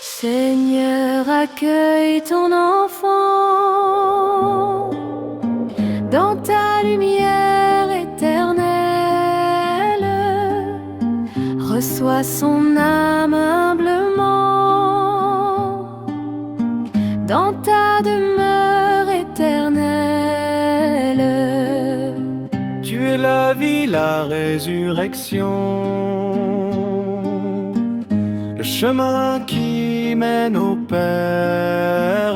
Seigneur, accueille ton enfant dans ta lumière éternelle. Reçois son âme humblement dans ta demeure éternelle. Tu es la vie, la résurrection, le chemin qui mène au Père.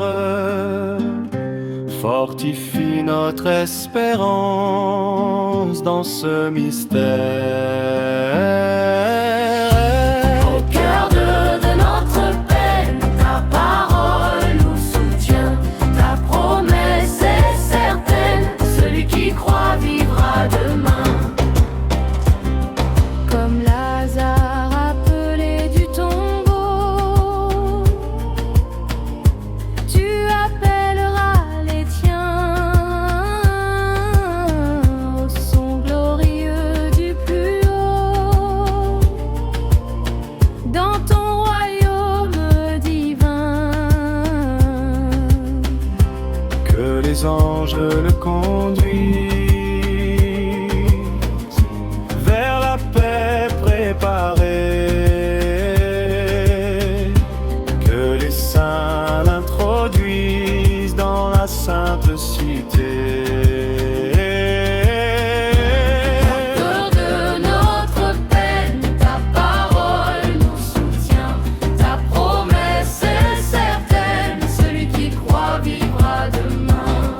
Fortifie notre espérance dans ce mystère. Au cœur de notre peine, ta parole nous soutient. Ta promesse est certaine, celui qui croit vivra demain. Comme Lazare appelé du tombeau, tu appelleras les tiens au son glorieux du plus haut, dans ton royaume divin. Que les anges le conduisent vers la paix préparée. Que les saints l'introduisent dans la sainte cité. Au cœur de notre peine, ta parole nous soutient. Ta promesse est certaine, celui qui croit vivra demain.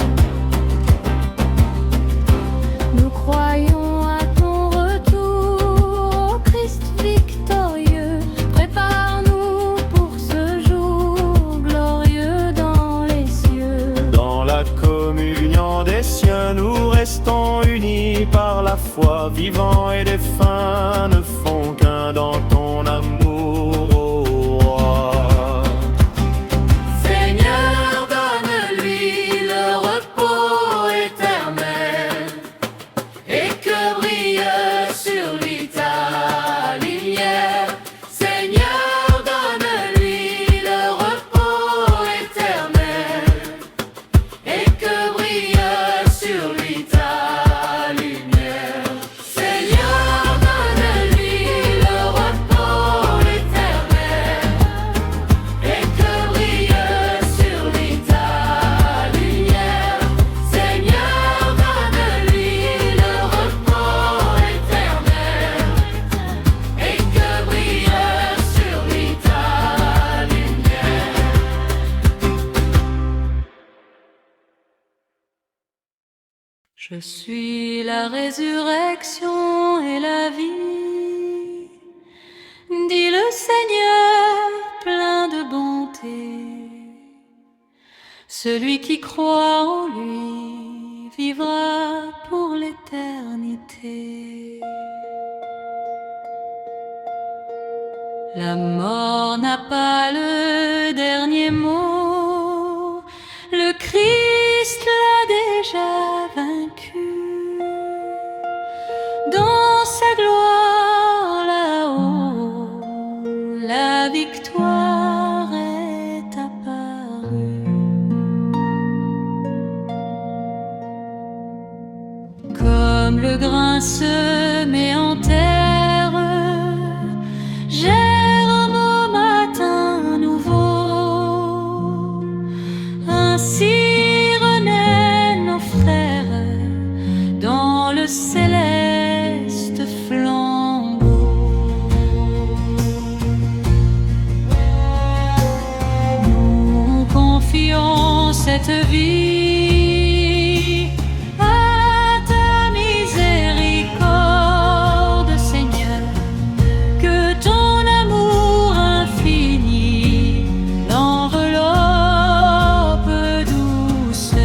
Nous croyons à ton retour, ô Christ victorieux. Prépare-nous pour ce jour glorieux dans les cieux. Dans la communion des siens, nous restons unis par la foi. Vivants et défunts ne font qu'un dans ton amour, ô roi. Seigneur, donne-lui le repos éternel et que brille sur lui ta lumière. Seigneur, donne-lui le repos éternel et que brille sur lui ta lumière. Seigneur, donne-lui le repos éternel et que brille sur lui ta lumière. Seigneur, donne-lui le repos éternel et que brille sur lui ta lumière. Je suis la résurrection et la vie, dit le Seigneur plein de bonté. Celui qui croit en lui vivra pour l'éternité. La mort n'a pas le dernier mot, le Christ l'a déjà vaincu. Dans sa gloire là-haut, la victoire est apparue. Comme le grain semé en terre, germe au matin nouveau. Ainsi renaissent nos frères dans le céleste flambeau. Nous confions cette vie à ta miséricorde, Seigneur, que ton amour infini l'enveloppe douceur.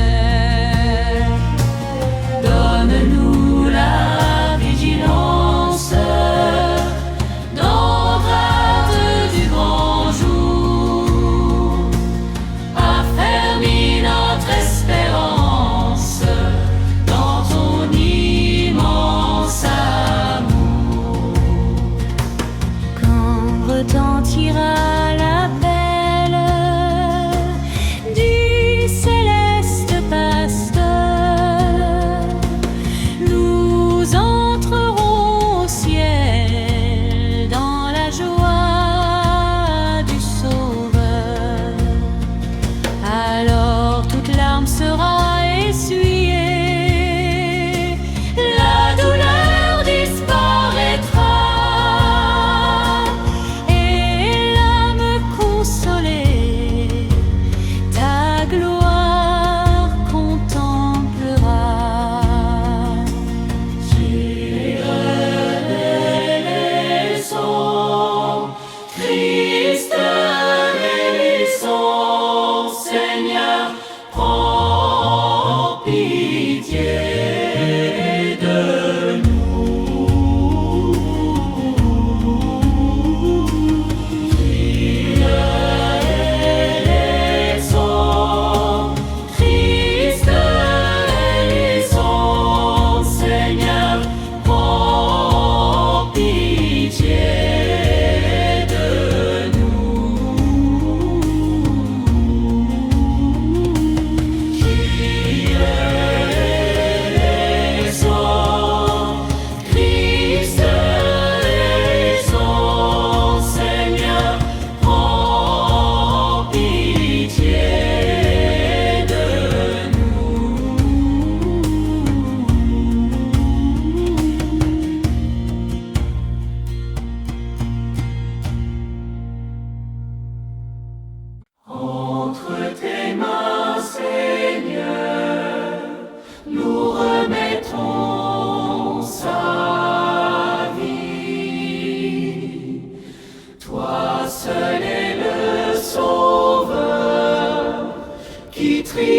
Donne-nous la vigilance dans l'empreinte du grand jour, affermis notre espérance.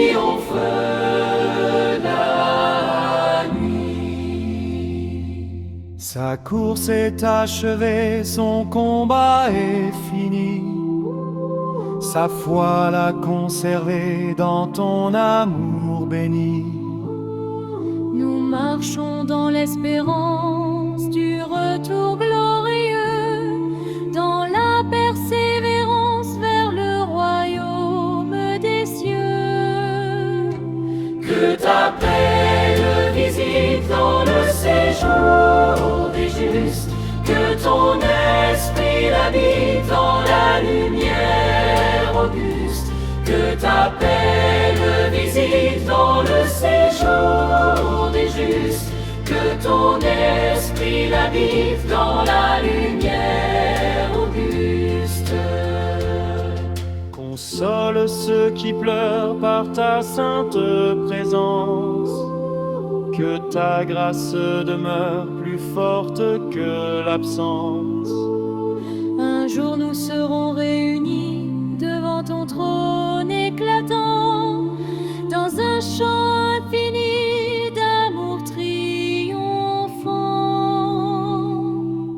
triomphe la nuit. Sa course est achevée, son combat est fini. Sa foi l'a conservée dans ton amour béni. Nous marchons dans l'espérance du retour glorieux, dans la persévérance vers le royaume des cieux. Que ta paix le visite dans le séjour des justes, que ton esprit l'habite dans la lumière auguste, que ta paix le visite dans le séjour des justes, que ton esprit l'habite dans la lumière auguste. Console ceux qui pleurent par ta sainte présence, que ta grâce demeure plus forte que l'absence. Un jour nous serons réunis devant ton trône éclatant, dans un chant infini d'amour triomphant.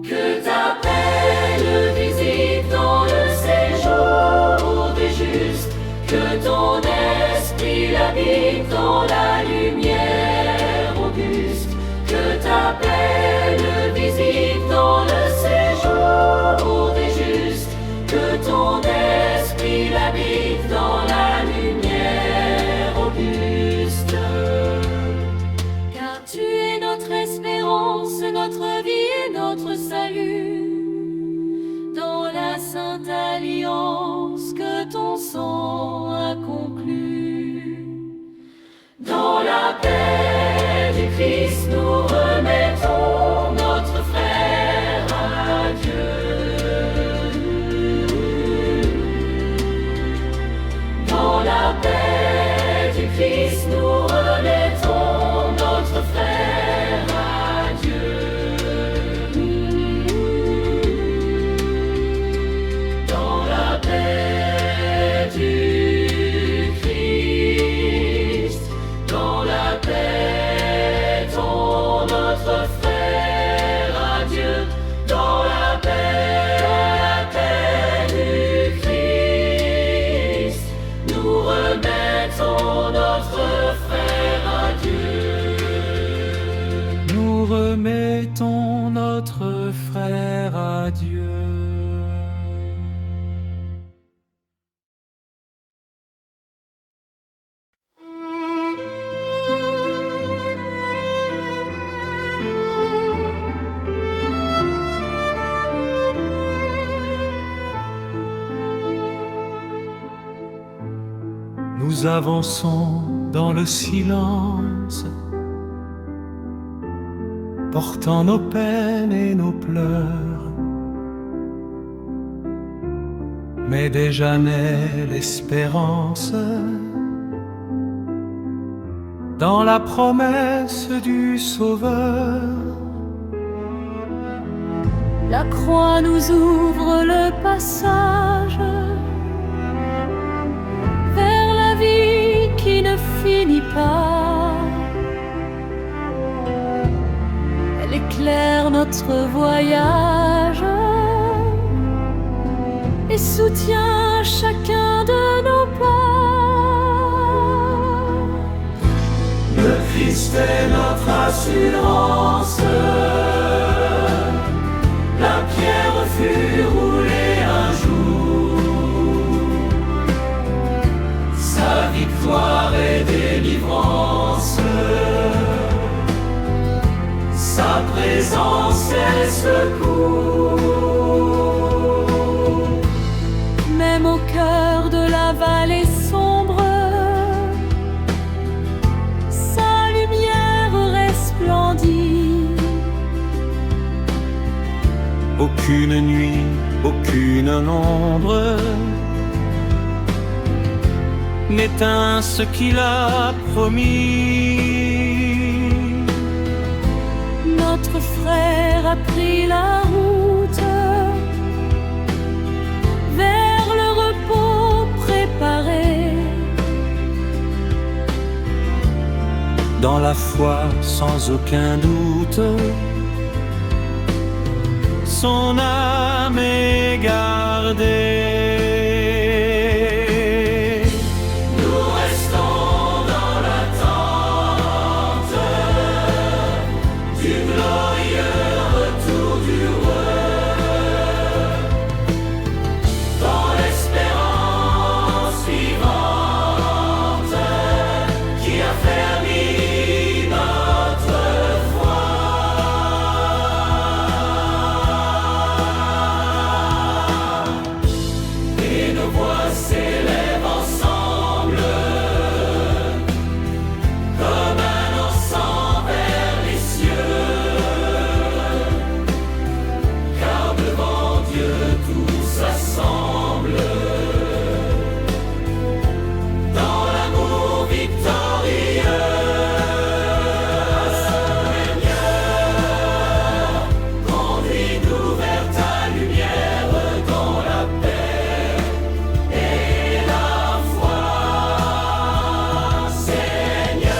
Que ta paix le visite dans le séjour des justes, que ton esprit l'habite dans la lumière auguste, que ta paix le visite dans le séjour des justes, que ton esprit l'habite dans la lumière auguste. Car tu es notre espérance, notre vie et notre salut, dans la sainte alliance que ton sang a conclue. Dans la paix du Christ, nous remettons notre frère à Dieu. Dans la paix du Christ, nous remettons notre frère à Dieu. Dans la paix du Christ, dans la paix, ton notre frère à Dieu. Dans la paix du Christ, nous remettons notre frère à Dieu. Nous remettons notre frère à Dieu. Nous avançons dans le silence, portant nos peines et nos pleurs. Mais déjà naît l'espérance dans la promesse du Sauveur. La croix nous ouvre le passage vers la vie qui ne finit pas. Elle éclaire notre voyage et soutient chacun de nos pas. Le Christ est notre assurance. La pierre fut roulée un jour. Sa victoire et délivrance, sa présence est secours. Même au cœur de la vallée sombre, sa lumière resplendit. Aucune nuit, aucune ombre n'éteint ce qu'il a promis. Notre frère a pris la route vers le repos préparé. dans la foi sans aucun doute. Son âme est gardée. Nous restons dans l'attente du glorieux retour du roi, dans l'espérance vivante qui affermit notre foi. Et nos voix s'élèvent ensemble comme un encens vers les cieux, car devant Dieu tout s'assemble dans l'amour victorieux. Seigneur, conduis-nous vers ta lumière dans la paix et la foi. Seigneur,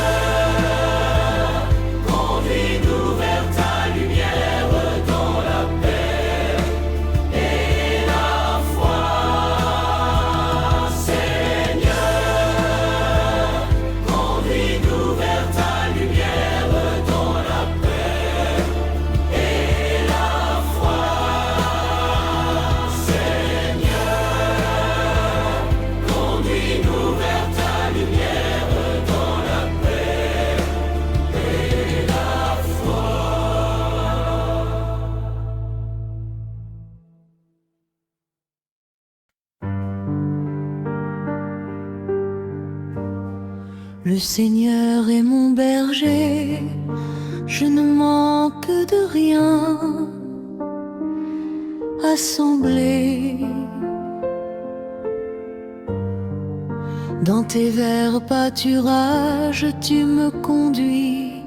conduis-nous vers ta lumière dans la paix et la foi. Seigneur, conduis-nous vers ta lumière dans la paix et la foi. Seigneur, conduis-nous vers ta lumière dans la paix et la foi. Le Seigneur est mon berger, je ne manque de rien. Assemblé dans tes verts pâturages, tu me conduis,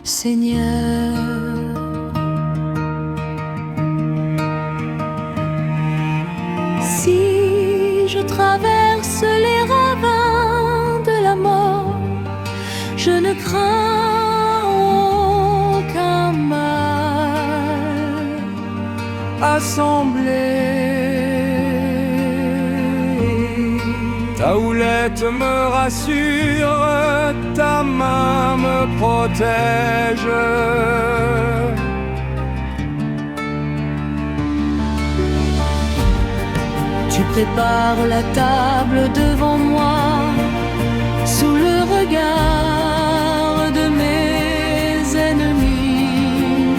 Seigneur. Si je traverse les ravins de la mort, je ne crains aucun mal. Assemblée, ta houlette me rassure, ta main me protège. Tu prépares la table devant moi, sous le regard de mes ennemis.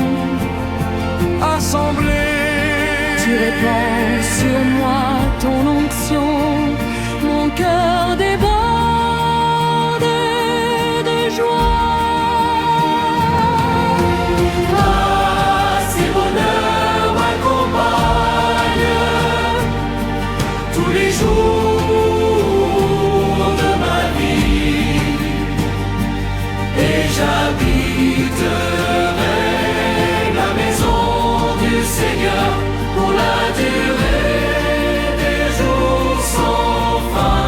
Assemblée, Tu répands sur moi ton onction, mon cœur déborde de joie. Ah, ces bonheurs m'accompagnent tous les jours de ma vie, et j'habiterai la maison du Seigneur pour la durée des jours sans fin.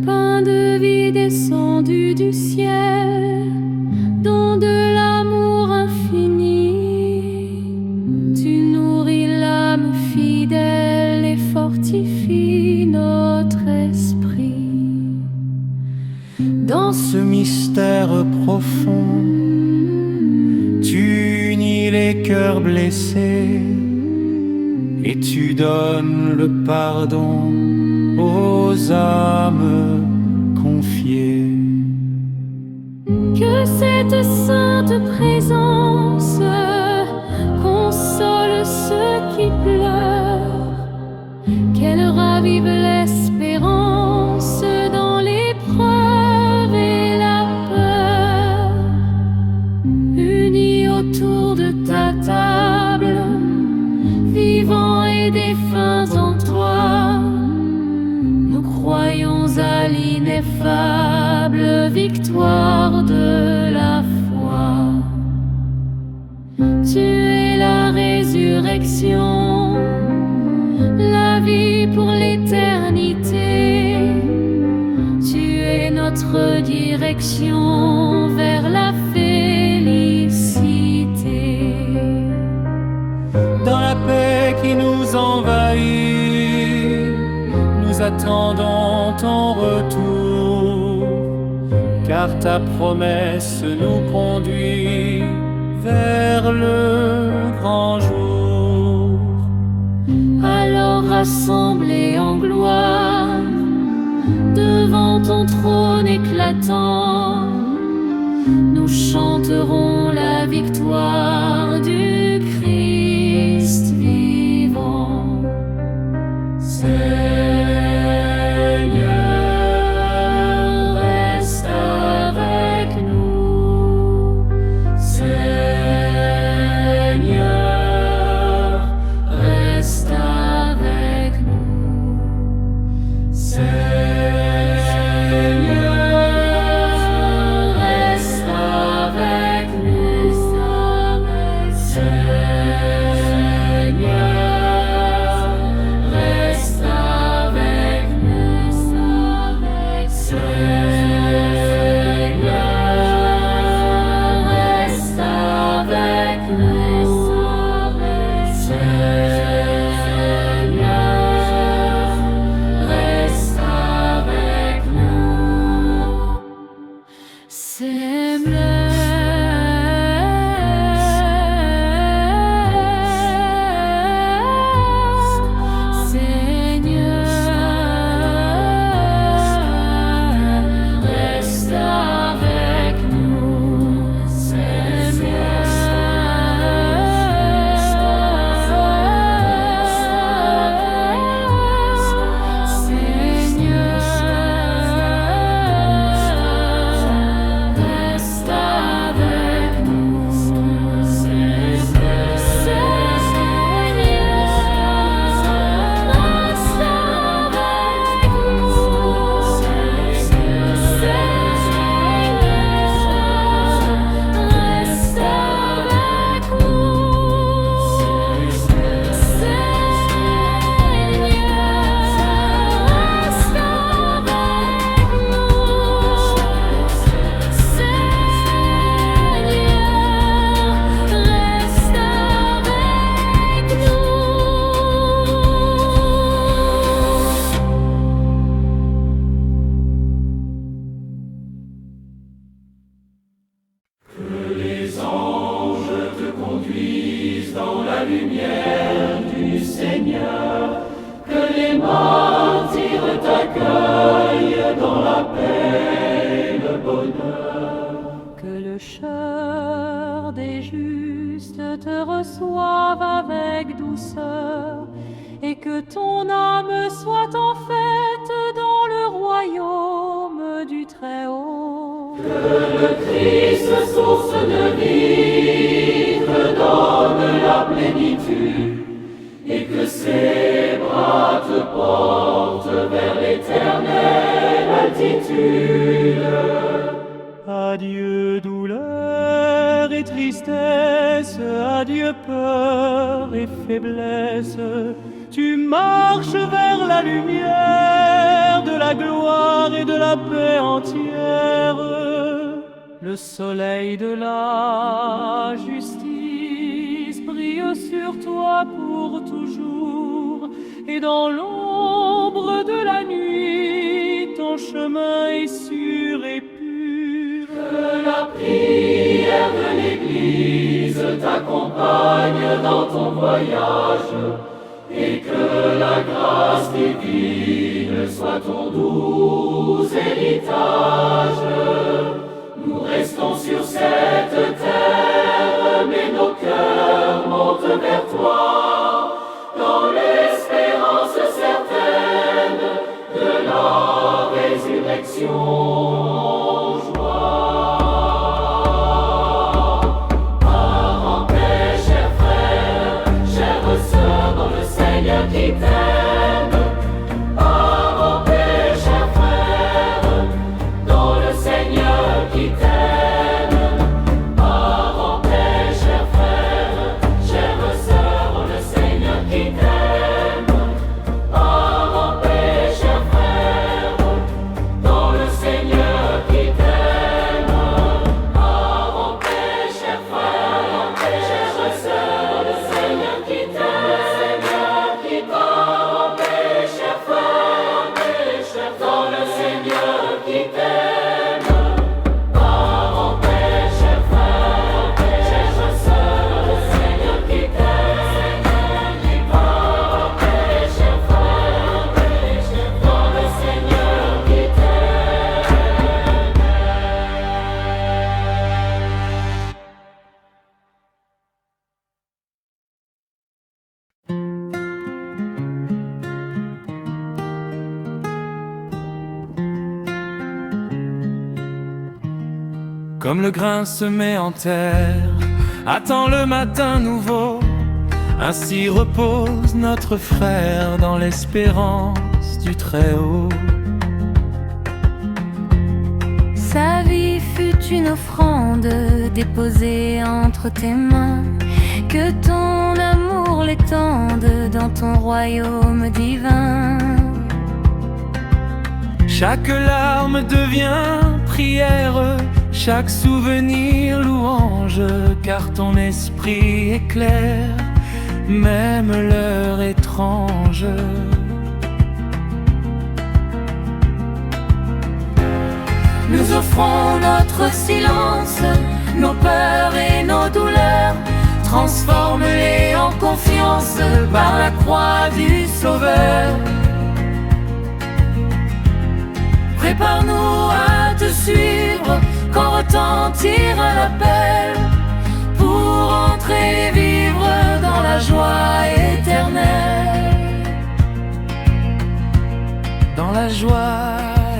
Pain de vie descendu du ciel, don de l'amour infini, tu nourris l'âme fidèle et fortifies notre esprit. dans ce mystère profond, les cœurs blessés et tu donnes le pardon aux âmes confiées. Que cette sainte présence console ceux qui pleurent, qu'elle ravive l'espérance dans l'épreuve et la peur. Unis autour de ta table, vivants et défunts en toi, nous croyons à l'ineffable victoire de la foi. Tu es la résurrection, la vie pour l'éternité. Tu es notre direction vers la félicité. Dans la paix qui nous envahit, nous attendons ton retour, car ta promesse nous conduit vers le grand jour. Alors rassemblés en gloire, devant ton trône éclatant, nous chanterons la victoire du Christ vivant. Seigneur, reste avec nous. Seigneur, reste avec nous. Seigneur, reste avec nous. Seigneur, reste avec nous. Seigneur, reste avec nous. Seigneur, reste avec nous. Que le chœur des justes te reçoive avec douceur, et que ton âme soit en fête dans le royaume du Très-Haut. Que le Christ, source de vie, te donne la plénitude, et que ses bras te portent vers l'éternelle altitude. Adieu douleur et tristesse, adieu peur et faiblesse. Tu marches vers la lumière de la gloire et de la paix entière. Le soleil de la justice brille sur toi pour toujours, et dans l'ombre de la nuit, ton chemin est sûr et pur. Que la prière de l'Église t'accompagne dans ton voyage et que la grâce divine soit ton doux héritage. Nous restons sur cette terre, mais nos cœurs montent vers toi, dans l'espérance certaine de la résurrection. Qui t'aime, par en paix, cher frère, dans le Seigneur qui t'aime, par en paix, cher frère, chère sœur, le Seigneur qui t'aime, par en paix, cher frère, dans le Seigneur qui t'aime, par en paix, cher frère, chère sœur, le Seigneur qui t'aime. Comme le grain semé en terre attend le matin nouveau, ainsi repose notre frère dans l'espérance du Très-Haut. Sa vie fut une offrande déposée entre tes mains, que ton amour l'étende dans ton royaume divin. Chaque larme devient prière, chaque souvenir louange, car ton esprit éclaire même l'heure étrange. Nous offrons notre silence, nos peurs et nos douleurs, transforme-les en confiance par la croix du Sauveur. Prépare-nous à te suivre quand retentira l'appel, pour entrer et vivre dans la joie éternelle. Dans la joie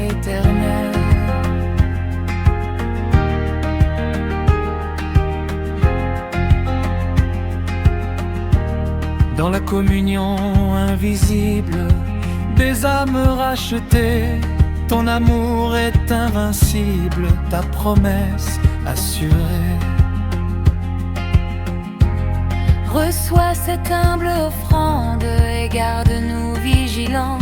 éternelle. Dans la communion invisible des âmes rachetées, ton amour est invincible, ta promesse assurée. Reçois cette humble offrande et garde-nous vigilants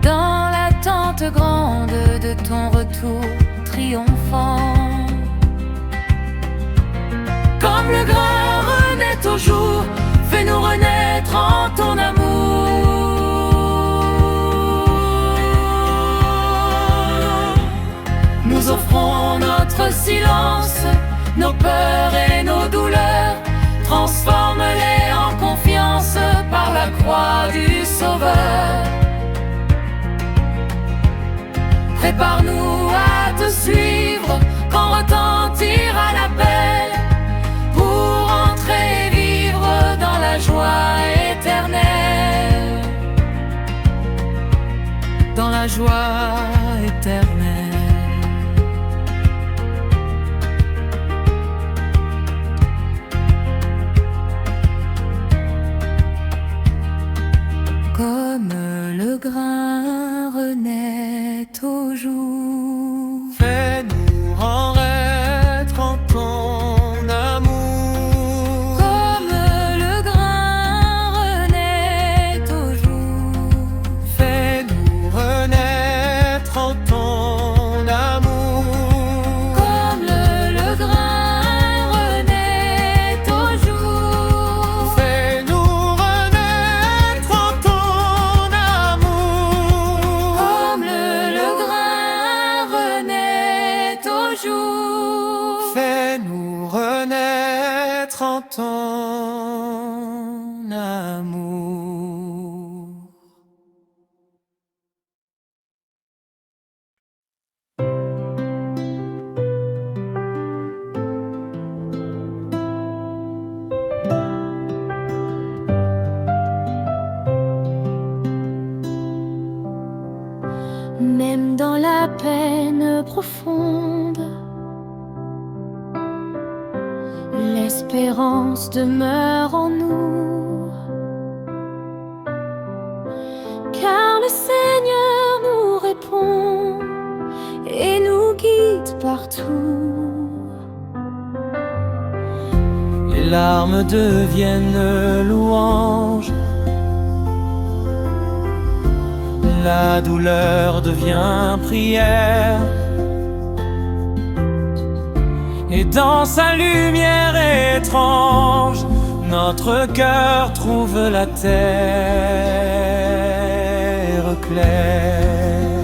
dans l'attente grande de ton retour triomphant. Comme le grain renaît au jour, fais-nous renaître en ton amour. Nous offrons notre silence, nos peurs et nos douleurs, transforme-les en confiance par la croix du Sauveur. Prépare-nous à te suivre quand retentira l'appel, pour entrer et vivre dans la joie éternelle. Dans la joie éternelle. Comme le grain renaît au jour, Fais-nous renaître en ton amour. comme le grain renaît au jour, Fais-nous renaître en ton amour. comme le grain renaît au jour, Fais-nous renaître en ton amour. comme le grain renaît au jour, Fais-nous renaître être en ton amour. Même dans la peine profonde, l'espérance demeure en nous, car le Seigneur nous répond et nous guide partout. Les larmes deviennent louanges, la douleur devient prière, et dans sa lumière étrange, notre cœur trouve la terre claire.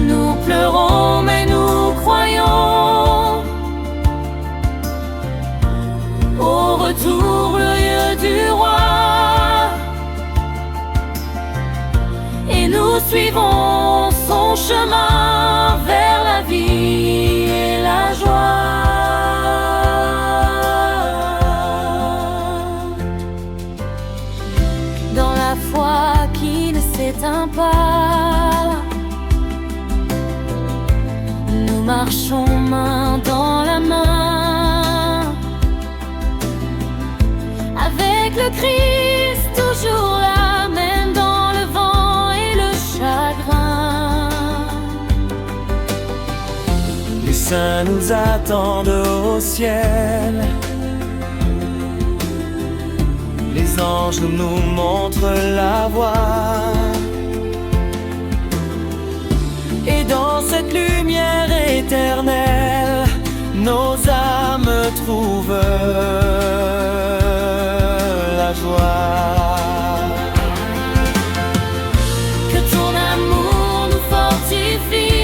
Nous pleurons mais nous croyons au retour glorieux du roi. Nous suivons son chemin vers la vie et la joie. Dans la foi qui ne s'éteint pas, nous marchons main dans la main, avec le Christ toujours là. Les saints nous attendent au ciel, les anges nous montrent la voie, et dans cette lumière éternelle, nos âmes trouvent la joie. Que ton amour nous fortifie,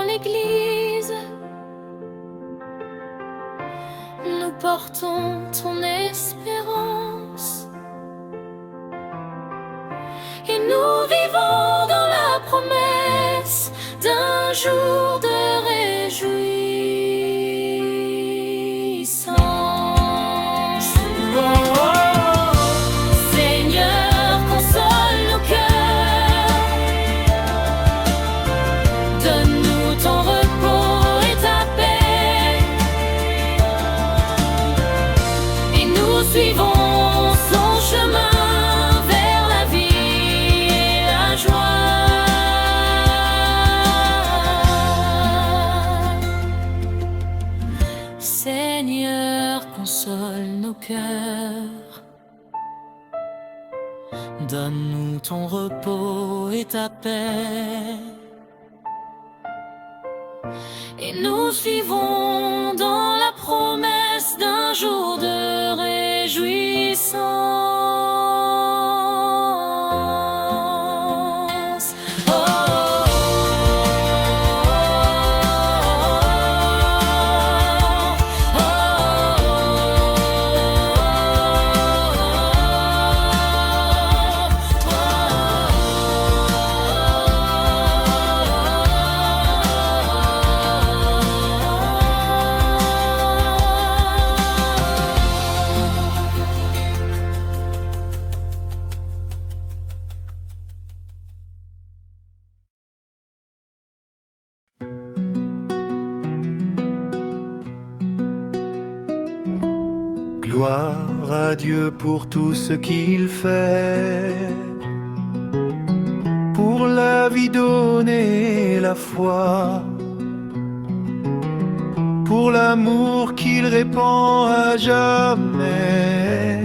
l'Église, nous portons ton espérance et nous vivons dans la promesse d'un jour de réjouissance. Oh, oh, oh. Seigneur, console nos cœurs, donne-nous ton repos et ta paix, et nous suivons son chemin vers la vie et la joie. Seigneur, console nos cœurs, donne-nous ton repos et ta paix, et nous suivons dans la promesse d'un jour de réjouissance. Oh, oh, oh, oh, Gloire à Dieu pour tout ce qu'il fait, pour la vie donnée et la foi, pour l'amour qu'il répand à jamais,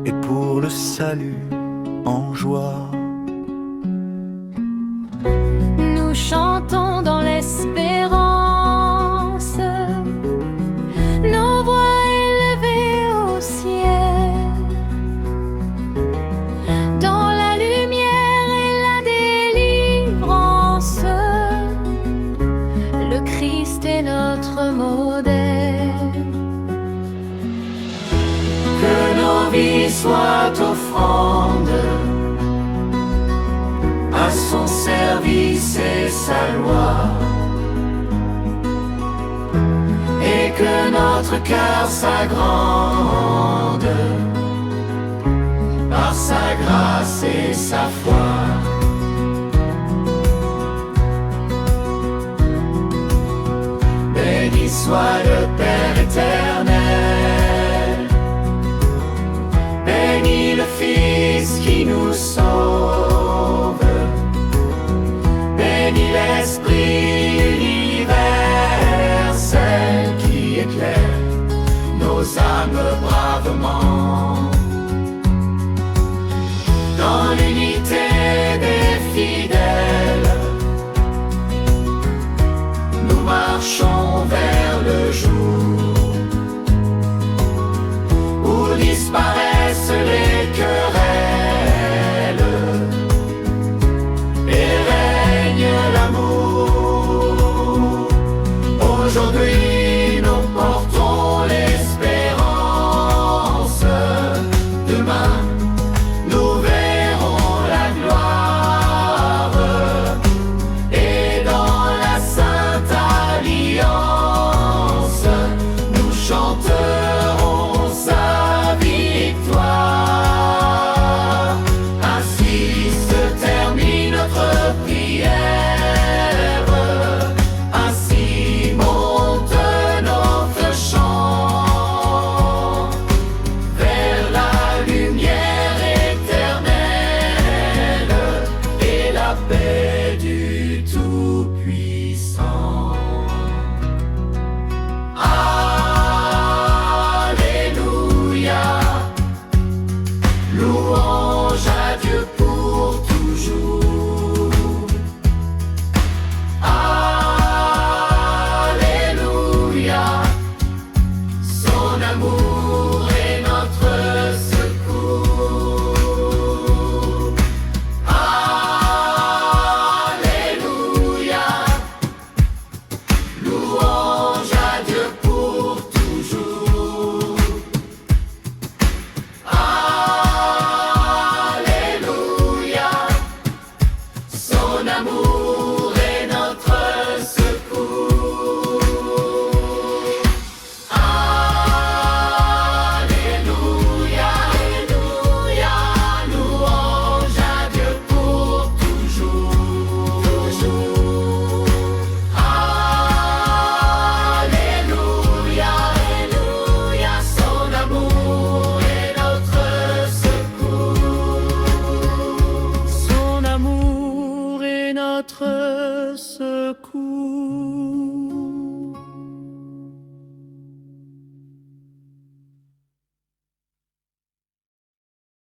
et pour le salut en joie. Nous chantons dans l'espérance, nos voix élevées au ciel, dans la lumière et la délivrance. Le Christ est notre modèle. Que nos vies soient offrandes à son service et sa loi, et que notre cœur s'agrande par sa grâce et sa foi. Béni soit le Père éternel, béni le Fils qui nous sauve,